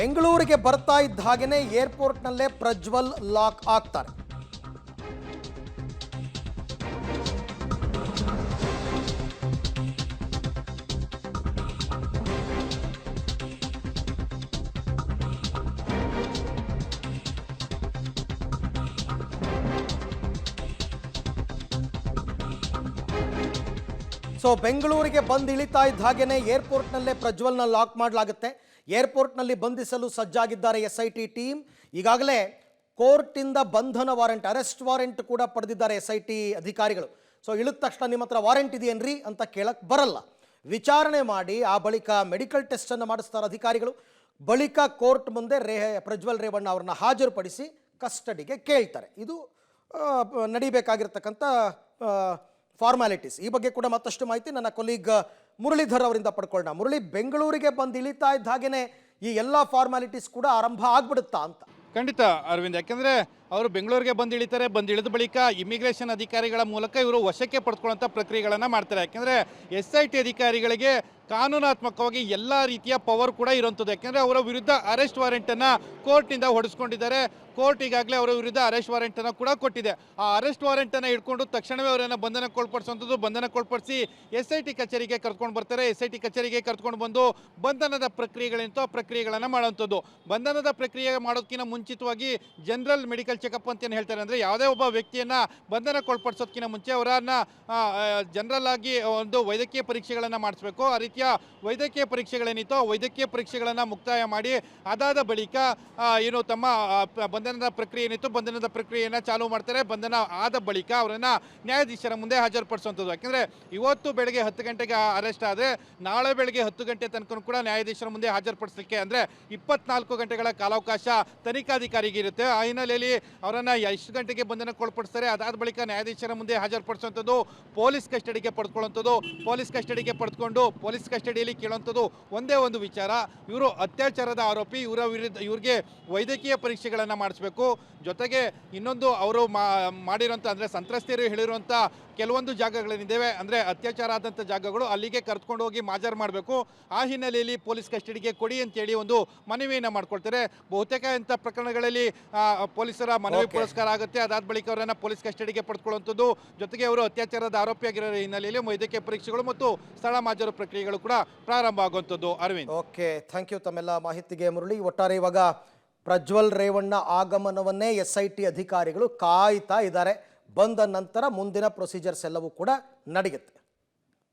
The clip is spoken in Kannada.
ಬೆಂಗಳೂರಿಗೆ ಬರ್ತಾ ಇದ್ದ ಹಾಗೇನೆ ಏರ್ಪೋರ್ಟ್ನಲ್ಲೇ ಪ್ರಜ್ವಲ್ ಲಾಕ್ ಆಗ್ತಾರೆ. ಸೊ ಬೆಂಗಳೂರಿಗೆ ಬಂದು ಇಳಿತಾ ಇದ್ದ ಹಾಗೇನೆ ಏರ್ಪೋರ್ಟ್ನಲ್ಲೇ ಪ್ರಜ್ವಲ್ನ ಲಾಕ್ ಮಾಡಲಾಗುತ್ತೆ. ಏರ್ಪೋರ್ಟ್ನಲ್ಲಿ ಬಂಧಿಸಲು ಸಜ್ಜಾಗಿದ್ದಾರೆ SIT ಟೀಮ್. ಈಗಾಗಲೇ ಕೋರ್ಟಿಂದ ಬಂಧನ ವಾರೆಂಟ್, ಅರೆಸ್ಟ್ ವಾರೆಂಟ್ ಕೂಡ ಪಡೆದಿದ್ದಾರೆ SIT ಅಧಿಕಾರಿಗಳು. ಸೊ ಇಳಿದ ತಕ್ಷಣ ನಿಮ್ಮ ಹತ್ರ ವಾರೆಂಟ್ ಇದೆಯೇನ್ರಿ ಅಂತ ಕೇಳಕ್ಕೆ ಬರಲ್ಲ. ವಿಚಾರಣೆ ಮಾಡಿ ಆ ಬಳಿಕ ಮೆಡಿಕಲ್ ಟೆಸ್ಟನ್ನು ಮಾಡಿಸ್ತಾರೆ ಅಧಿಕಾರಿಗಳು. ಬಳಿಕ ಕೋರ್ಟ್ ಮುಂದೆ ಪ್ರಜ್ವಲ್ ರೇವಣ್ಣ ಅವ್ರನ್ನ ಹಾಜರುಪಡಿಸಿ ಕಸ್ಟಡಿಗೆ ಕೇಳ್ತಾರೆ. ಇದು ನಡಿಬೇಕಾಗಿರ್ತಕ್ಕಂಥ ಫಾರ್ಮ್ಯಾಲಿಟೀಸ್. ಈ ಬಗ್ಗೆ ಕೂಡ ಮತ್ತಷ್ಟು ಮಾಹಿತಿ ನನ್ನ ಕೊಲೀಗ್ ಮುರಳೀಧರ್ ಅವರಿಂದ ಪಡ್ಕೊಳ್ಳೋಣ. ಮುರಳಿ, ಬೆಂಗಳೂರಿಗೆ ಬಂದು ಇಳಿತಾ ಇದ್ದ ಹಾಗೇನೆ ಈ ಎಲ್ಲ ಫಾರ್ಮ್ಯಾಲಿಟೀಸ್ ಕೂಡ ಆರಂಭ ಆಗ್ಬಿಡುತ್ತಾ ಅಂತ? ಖಂಡಿತ ಅರವಿಂದ್, ಯಾಕೆಂದರೆ ಅವರು ಬೆಂಗಳೂರಿಗೆ ಬಂದು ಇಳಿತಾರೆ. ಬಂದು ಇಳಿದ ಬಳಿಕ ಇಮಿಗ್ರೇಷನ್ ಅಧಿಕಾರಿಗಳ ಮೂಲಕ ಇವರು ವಶಕ್ಕೆ ಪಡ್ಕೊಳ್ಳೋಂಥ ಪ್ರಕ್ರಿಯೆಗಳನ್ನು ಮಾಡ್ತಾರೆ. ಯಾಕೆಂದರೆ SIT ಅಧಿಕಾರಿಗಳಿಗೆ ಕಾನೂನಾತ್ಮಕವಾಗಿ ಎಲ್ಲ ರೀತಿಯ ಪವರ್ ಕೂಡ ಇರುವಂಥದ್ದು. ಯಾಕೆಂದರೆ ಅವರ ವಿರುದ್ಧ ಅರೆಸ್ಟ್ ವಾರೆಂಟನ್ನು ಕೋರ್ಟ್ನಿಂದ ಹೊಡೆಸ್ಕೊಂಡಿದ್ದಾರೆ. ಕೋರ್ಟ್ ಈಗಾಗಲೇ ಅವರ ವಿರುದ್ಧ ಅರೆಸ್ಟ್ ವಾರೆಂಟನ್ನು ಕೂಡ ಕೊಟ್ಟಿದೆ. ಆ ಅರೆಸ್ಟ್ ವಾರೆಂಟನ್ನು ಹಿಡ್ಕೊಂಡು ತಕ್ಷಣವೇ ಅವರನ್ನು ಬಂಧನಕ್ಕೊಳಪಡಿಸುವಂಥದ್ದು. ಬಂಧನಕ್ಕೊಳಪಡಿಸಿ SIT ಕಚೇರಿಗೆ ಕರ್ಕೊಂಡು ಬರ್ತಾರೆ. SIT ಕಚೇರಿಗೆ ಕರ್ಕೊಂಡು ಬಂದು ಬಂಧನದ ಪ್ರಕ್ರಿಯೆಗಳೇಂತೋ ಆ ಪ್ರಕ್ರಿಯೆಗಳನ್ನು ಮಾಡುವಂಥದ್ದು. ಬಂಧನದ ಪ್ರಕ್ರಿಯೆ ಮಾಡೋದಕ್ಕಿಂತ ಮುಂಚಿತವಾಗಿ ಜನರಲ್ ಮೆಡಿಕಲ್ ಚೆಕಪ್ ಅಂತ ಏನು ಹೇಳ್ತಾರೆ, ಅಂದರೆ ಯಾವುದೇ ಒಬ್ಬ ವ್ಯಕ್ತಿಯನ್ನು ಬಂಧನಕ್ಕೊಳಪಡಿಸೋದಕ್ಕಿಂತ ಮುಂಚೆ ಅವರನ್ನು ಜನರಲ್ ಆಗಿ ಒಂದು ವೈದ್ಯಕೀಯ ಪರೀಕ್ಷೆಗಳನ್ನು ಮಾಡಿಸ್ಬೇಕು. ಆ ರೀತಿಯ ವೈದ್ಯಕೀಯ ಪರೀಕ್ಷೆಗಳೇನಿತ್ತೋ ವೈದ್ಯಕೀಯ ಪರೀಕ್ಷೆಗಳನ್ನು ಮುಕ್ತಾಯ ಮಾಡಿ ಅದಾದ ಬಳಿಕ ಏನು ತಮ್ಮ ಬಂಧನದ ಪ್ರಕ್ರಿಯೆ ಏನಿತ್ತು ಬಂಧನದ ಪ್ರಕ್ರಿಯೆಯನ್ನು ಚಾಲೂ ಮಾಡ್ತಾರೆ. ಬಂಧನ ಆದ ಬಳಿಕ ಅವರನ್ನು ನ್ಯಾಯಾಧೀಶರ ಮುಂದೆ ಹಾಜರುಪಡಿಸುವಂಥದ್ದು. ಯಾಕೆಂದರೆ ಇವತ್ತು ಬೆಳಗ್ಗೆ 10 ಗಂಟೆಗೆ ಅರೆಸ್ಟ್ ಆದರೆ ನಾಳೆ ಬೆಳಗ್ಗೆ 10 ಗಂಟೆ ತನಕ ಕೂಡ ನ್ಯಾಯಾಧೀಶರ ಮುಂದೆ ಹಾಜರುಪಡಿಸಲಿಕ್ಕೆ ಅಂದರೆ 24 ಗಂಟೆಗಳ ಕಾಲಾವಕಾಶ ತನಿಖಾಧಿಕಾರಿಗೆ ಇರುತ್ತೆ. ಆ ಹಿನ್ನೆಲೆಯಲ್ಲಿ ಅವರನ್ನು ಎಷ್ಟು ಗಂಟೆಗೆ ಬಂಧನಕ್ಕೊಳಪಡಿಸ್ತಾರೆ, ಅದಾದ ಬಳಿಕ ನ್ಯಾಯಾಧೀಶರ ಮುಂದೆ ಹಾಜರುಪಡಿಸುವಂಥದ್ದು, ಪೊಲೀಸ್ ಕಸ್ಟಡಿಗೆ ಪಡೆದುಕೊಳ್ಳುವಂಥದ್ದು. ಪೊಲೀಸ್ ಕಸ್ಟಡಿಗೆ ಪಡೆದುಕೊಂಡು ಪೊಲೀಸ್ ಕಸ್ಟಡಿಯಲ್ಲಿ ಕೇಳುವಂಥದ್ದು ಒಂದೇ ಒಂದು ವಿಚಾರ, ಇವರು ಅತ್ಯಾಚಾರದ ಆರೋಪಿ, ಇವರ ವಿರುದ್ಧ ಇವ್ರಿಗೆ ವೈದ್ಯಕೀಯ ಪರೀಕ್ಷೆಗಳನ್ನು ಮಾಡಿಸ್ಬೇಕು. ಜೊತೆಗೆ ಇನ್ನೊಂದು ಅವರು ಮಾಡಿರೋಂಥ ಅಂದರೆ ಸಂತ್ರಸ್ತೆಯರು ಹೇಳಿರುವಂಥ ಕೆಲವೊಂದು ಜಾಗಗಳೇನಿದ್ದಾವೆ, ಅಂದರೆ ಅತ್ಯಾಚಾರ ಆದಂಥ ಜಾಗಗಳು, ಅಲ್ಲಿಗೆ ಕರೆದುಕೊಂಡು ಹೋಗಿ ಮಾಜರ್ ಮಾಡಬೇಕು. ಆ ಹಿನ್ನೆಲೆಯಲ್ಲಿ ಪೊಲೀಸ್ ಕಸ್ಟಡಿಗೆ ಕೊಡಿ ಅಂತೇಳಿ ಒಂದು ಮನವಿಯನ್ನು ಮಾಡ್ಕೊಳ್ತಾರೆ. ಬಹುತೇಕ ಇಂಥ ಪ್ರಕರಣಗಳಲ್ಲಿ ಪೊಲೀಸರ ಮನವಿ ಪುರಸ್ಕಾರ ಆಗುತ್ತೆ. ಅದಾದ ಬಳಿಕ ಅವರನ್ನು ಪೊಲೀಸ್ ಕಸ್ಟಡಿಗೆ ಪಡೆದುಕೊಳ್ಳುವಂಥದ್ದು. ಜೊತೆಗೆ ಅವರು ಅತ್ಯಾಚಾರದ ಆರೋಪಿಯಾಗಿರೋ ಹಿನ್ನೆಲೆಯಲ್ಲಿ ವೈದ್ಯಕೀಯ ಪರೀಕ್ಷೆಗಳು ಮತ್ತು ಸ್ಥಳ ಮಾಜರು ಪ್ರಕ್ರಿಯೆಗಳು ಕೂಡ ಪ್ರಾರಂಭ ಆಗುವಂಥದ್ದು. ಅರವಿಂದ್, ಓಕೆ, ಥ್ಯಾಂಕ್ ಯು ತಮ್ಮೆಲ್ಲ ಮಾಹಿತಿಗೆ ಮುರಳಿ. ಒಟ್ಟಾರೆ ಇವಾಗ ಪ್ರಜ್ವಲ್ ರೇವಣ್ಣ ಆಗಮನವನ್ನೇ SIT ಅಧಿಕಾರಿಗಳು ಕಾಯ್ತಾ ಇದ್ದಾರೆ. ಬಂದ ನಂತರ ಮುಂದಿನ ಪ್ರೊಸೀಜರ್ಸ್ ಎಲ್ಲವೂ ಕೂಡ ನಡೆಯುತ್ತೆ.